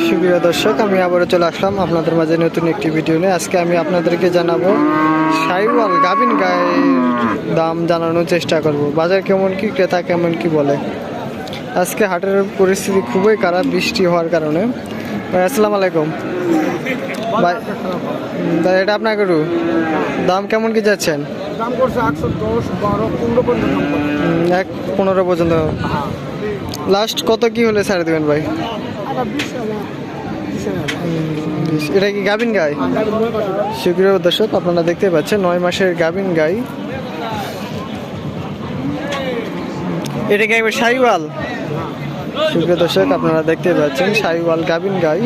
সুপ্রিয় দর্শক, আমি আবারও চলে আসলাম আপনাদের মাঝে নতুন একটি ভিডিও নিয়ে। আজকে আমি আপনাদেরকে জানাবো শাহিওয়াল গাভিন গায়ের দাম জানানোর চেষ্টা করব। বাজার কেমন কি, ক্রেতা কেমন কি বলে। আজকে হাটের পরিস্থিতি খুবই খারাপ বৃষ্টি হওয়ার কারণে। ভাই আসসালামু আলাইকুম। ভাই এটা আপনার গরু, দাম কেমন কি যাচ্ছেন? দাম করছে 810, 12, 15 পর্যন্ত। 1-15 পর্যন্ত। লাস্ট কত কি হলে ছাড়ে দেবেন ভাই? এটা কি গাভিন গাই? সুপ্রিয় দর্শক, আপনারা দেখতে পাচ্ছেন 9 মাসের গাভিন গাই। এটা কি একবার শাহিওয়াল? সুপ্রিয় দর্শক, আপনারা দেখতে পাচ্ছেন শাহিওয়াল গাভিন গাই।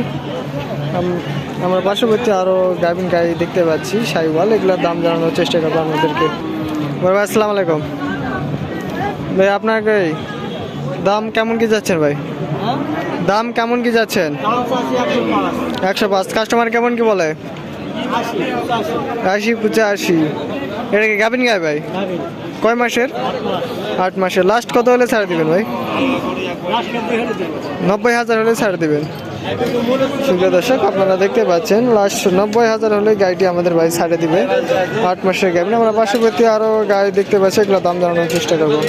আমরা পার্শ্ববর্তী আরও গাভিন গাই দেখতে পাচ্ছি শাহিওয়াল। এগুলোর দাম জানানোর চেষ্টা করবো আপনাদেরকে। ভাই আসসালামু আলাইকুম। ভাই আপনার গাই দাম কেমন কি যাচ্ছেন ভাই? দাম কেমন কি যাচ্ছেন? 105। কাস্টমার কেমন কি বলে? 80-85। এটা কি গাভিন গাই ভাই? কয় মাসের? 8 মাসের। লাস্ট কত হলে ছাড় দিবেন ভাই? 90,000 হলে ছাড় দিবেন। সুপ্রিয় দর্শক, আপনারা দেখতে পাচ্ছেন লাস্ট 90,000 হলে গাড়িটি আমাদের ভাই ছাড়ে দিবে। 8 মাসের গাভি। আমরা পার্শ্ববর্তী আরও গাড়ি দেখতে পাচ্ছি, এগুলো দাম জানানোর চেষ্টা করবো।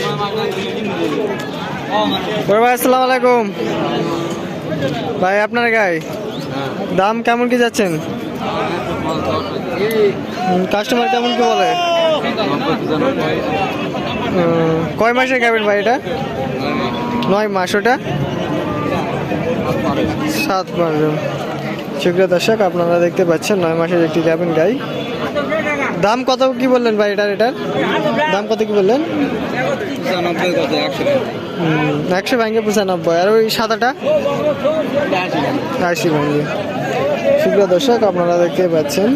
ভাই আসসালামু আলাইকুম। ভাই আপনার গাই দাম কেমন কি যাচ্ছেন? কাস্টমার কেমন কি বলে? কয় মাসের গাবেন ভাই এটা? 9 মাস। ওটা 7 মাস। সুপ্রিয় দর্শক, আপনারা দেখতে পাচ্ছেন 9 মাসের একটি গাবেন গাই। দাম কত কি বললেন ভাই? এটার দাম কত কি বললেন? 100 ভাঙ্গে 95। আর ওই সাদাটা 80 ভাঙ্গে। সুপ্রিয় দর্শক, আপনারা দেখতে পাচ্ছেন।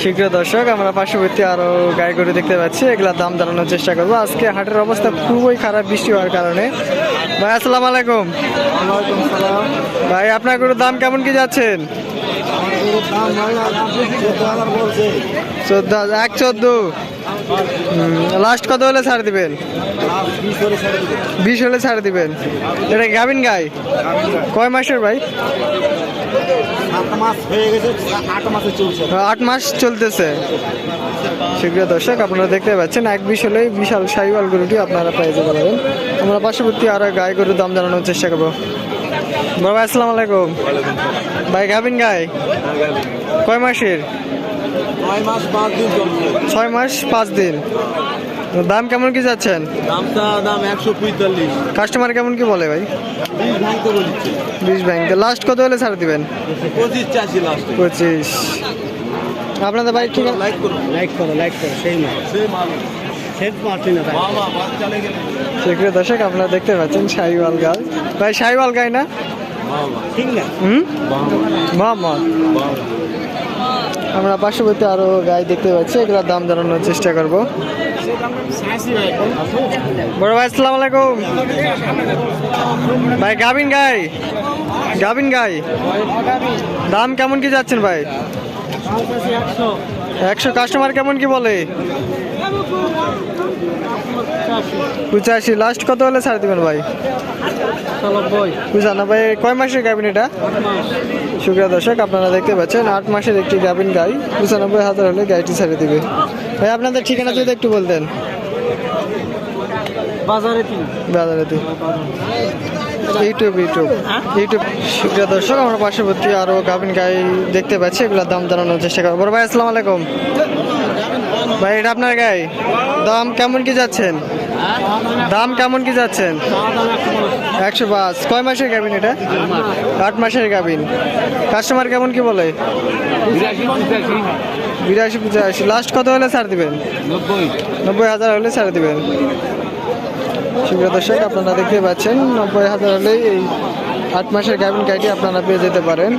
শীঘ্র দর্শক, আমরা পার্শ্ববর্তী আরো গাই গরু দেখতে পাচ্ছি, এগুলার দাম জানানোর চেষ্টা করবো। আজকে হাটের অবস্থা খুবই খারাপ বৃষ্টি হওয়ার কারণে। ভাই আসসালামু আলাইকুম। ভাই আপনার গরুর দাম কেমন কি যাচ্ছেন? 14,000। লাস্ট কত হলে ছাড় দিবেন? 20 হলে ছাড় দিবেন। এটা গাভিন গাই? কয় মাসের ভাই? 8 মাস চলতেছে। শীঘ্র দর্শক, আপনারা দেখতে পাচ্ছেন 1-20 হলেই বিশাল শাহিওয়াল গরুটি আপনারা পেয়ে যেতে পারেন। আমরা পার্শ্ববর্তী আরো গাই গরুর দাম জানানোর চেষ্টা করবো। বাবা আসসালামু আলাইকুম। ভাই গাভিন গাই কয় মাসের? 6 মাস 5 দিন। দাম কেমন কি যাচ্ছেন? দাম 145। কাস্টমার কেমন কি বলে ভাই? 20 ভাঙতে। লাস্ট কত হলে ছাড় দিবেন? 25। আপনাদের বাইক ঠিক আছে? লাইক করো সেই দর্শক, আপনারা দেখতে পাচ্ছেন শাহিওয়াল গাই। ভাই শাহিওয়াল গাই না? আমরা পার্শ্ববর্তী আরো গাই দেখতে পাচ্ছি, এগুলোর দাম জানানোর চেষ্টা করবো। বড় ভাই আসসালামু আলাইকুম। ভাই গাভিন গাই দাম কেমন কি যাচ্ছেন ভাই? 100। কাস্টমার কেমন কি বলে? 85। লাস্ট কত হলে ছাড় দিবেন ভাই? 95। কয় মাসের গাভিন এটা? সুপ্রিয় দর্শক, আপনারা দেখতে পাচ্ছেন 8 মাসের একটি গাভিন গাই। 95,000 হলে গাড়িটি ছেড়ে দিবে। ভাই আপনাদের ঠিকানা যদি একটু বলতেন। বাজারে ইউটিউব। সুপ্রিয় দর্শক, আমরা পার্শ্ববর্তী আরো গাভিন গাই দেখতে পাচ্ছি, এগুলোর দাম জানানোর চেষ্টা করবো। বড় ভাই আসসালামু আলাইকুম। ভাই এটা আপনার গাই, দাম কেমন কি যাচ্ছেন? 105। কয় মাসের গাভিন এটা? 8 মাসের গাভিন। কাস্টমার কেমন কি বলে? 82-85। লাস্ট কত হলে ছাড় দিবেন? 90,000 হলে ছাড় দিবেন। সুপ্রিয় দর্শক, আপনারা দেখতে পাচ্ছেন 90,000 হলেই এই 8 মাসের গাভিন গাইটি আপনারা পেয়ে যেতে পারেন।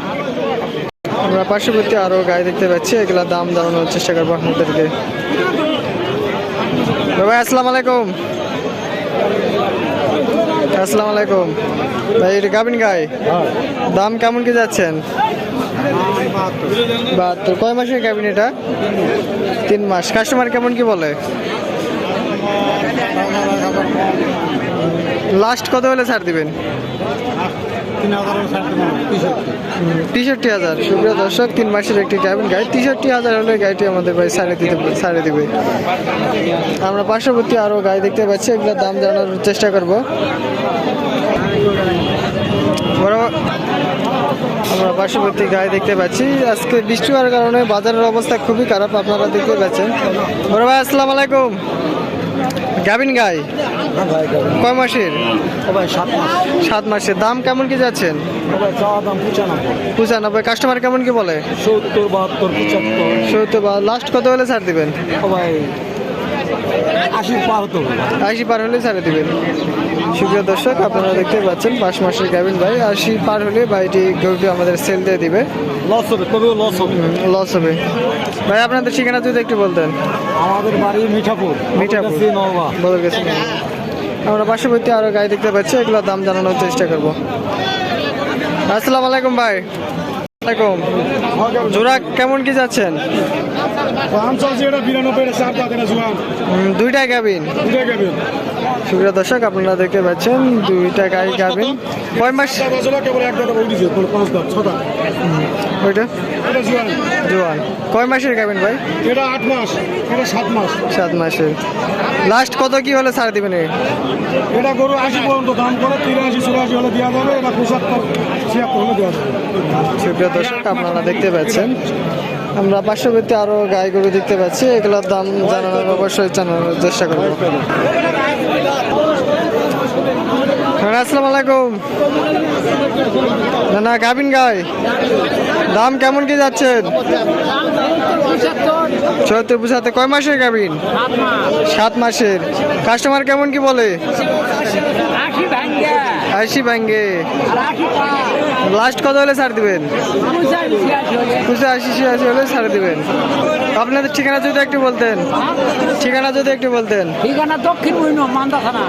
আমরা পার্শ্ববর্তী আরো গাই দেখতে পাচ্ছি, এগুলা দাম জানানোর চেষ্টা করবো আপনাদেরকে। ভাই আসসালামু আলাইকুম। ভাই এটা গাভিন গাই, দাম কেমন কি যাচ্ছেন? 72 কয় মাসের গাভিন এটা? 3 মাস। কাস্টমার কেমন কি বলে? লাস্ট কত হলে ছাড় দিবেন? 63,000। সুপ্রিয় দর্শক, 3 মাসের একটি গাভিন গাই 63,000 হলে গাইটি আমাদের ভাই ছাড়ে দিবে। আমরা পার্শ্ববর্তী আরো গাই দেখতে পাচ্ছি, এগুলোর দাম জানার চেষ্টা করব। আমরা পার্শ্ববর্তী গাই দেখতে পাচ্ছি। আজকে বৃষ্টি হওয়ার কারণে বাজারের অবস্থা খুবই খারাপ, আপনারা দেখতে পাচ্ছেন। বড় ভাই আসসালামু আলাইকুম। গাভিন গাই কয় মাসের? 7 মাসের। দাম কেমন কি যাচ্ছেন? 95। কাস্টমার কেমন কি বলে? 70, 72, 75। 70। লাস্ট কত হলে ছাড় দিবেন? 80 পার হতো। 80 পার হলে ছাড়ে দিবেন। সুপ্রিয় দর্শক, আপনারা দেখতে পাচ্ছেন 5 মাসের গাভিন ভাই। 80 পার হলে ভাইটি গরুটি আমাদের সেল দিয়ে দিবে। লস হবে, তবেও লস হবে। লস হবে। ভাই আপনাদের ঠিকানা যদি একটু বলতেন। আমাদের বাড়ি মিঠাপুর। বদল গেছে। আমরা পার্শ্ববর্তী আরো গাই দেখতে পাচ্ছি, এগুলোর দাম জানানোর চেষ্টা করব। আসসালামু আলাইকুম ভাই। ওয়ালাইকুম। জোড়া কেমন কি যাচ্ছেন? দুইটা গাভিন। সুপ্রিয় দর্শক, আপনারা দেখতে পাচ্ছেন দুইটা গাই গাভিন। কয় মাস? ওইটা জোয়ান। কয় মাসের গাভিন ভাই? 8 মাস, 7 মাস। 7 মাসের। লাস্ট কত কি হলে ছাড় দিবেন? এটা গরু 80 পর্যন্ত দাম করে, 83, 84 হলে দেওয়া যাবে। এটা 75, 76 হলে দেওয়া যাবে। সুপ্রিয় দর্শক, আপনারা দেখতে পাচ্ছেন আমরা পার্শ্ববর্তী আরো গাই গরু দেখতে পাচ্ছি, এগুলোর দাম জানানোর অবশ্যই জানানোর চেষ্টা করবো। আসসালামু আলাইকুম। না গাভিন গাই দাম কেমন কি যাচ্ছেন? 74-75। কয় মাসের গাভিন? 7 মাসের। কাস্টমার কেমন কি বলে? 80 ভাঙ্গে। লাস্ট কত হলে ছাড় দিবেন? 85-86 হলে ছাড় দিবেন। আপনাদের ঠিকানা যদি একটু বলতেন। ঠিকানা দক্ষিণ মান্দা থানা।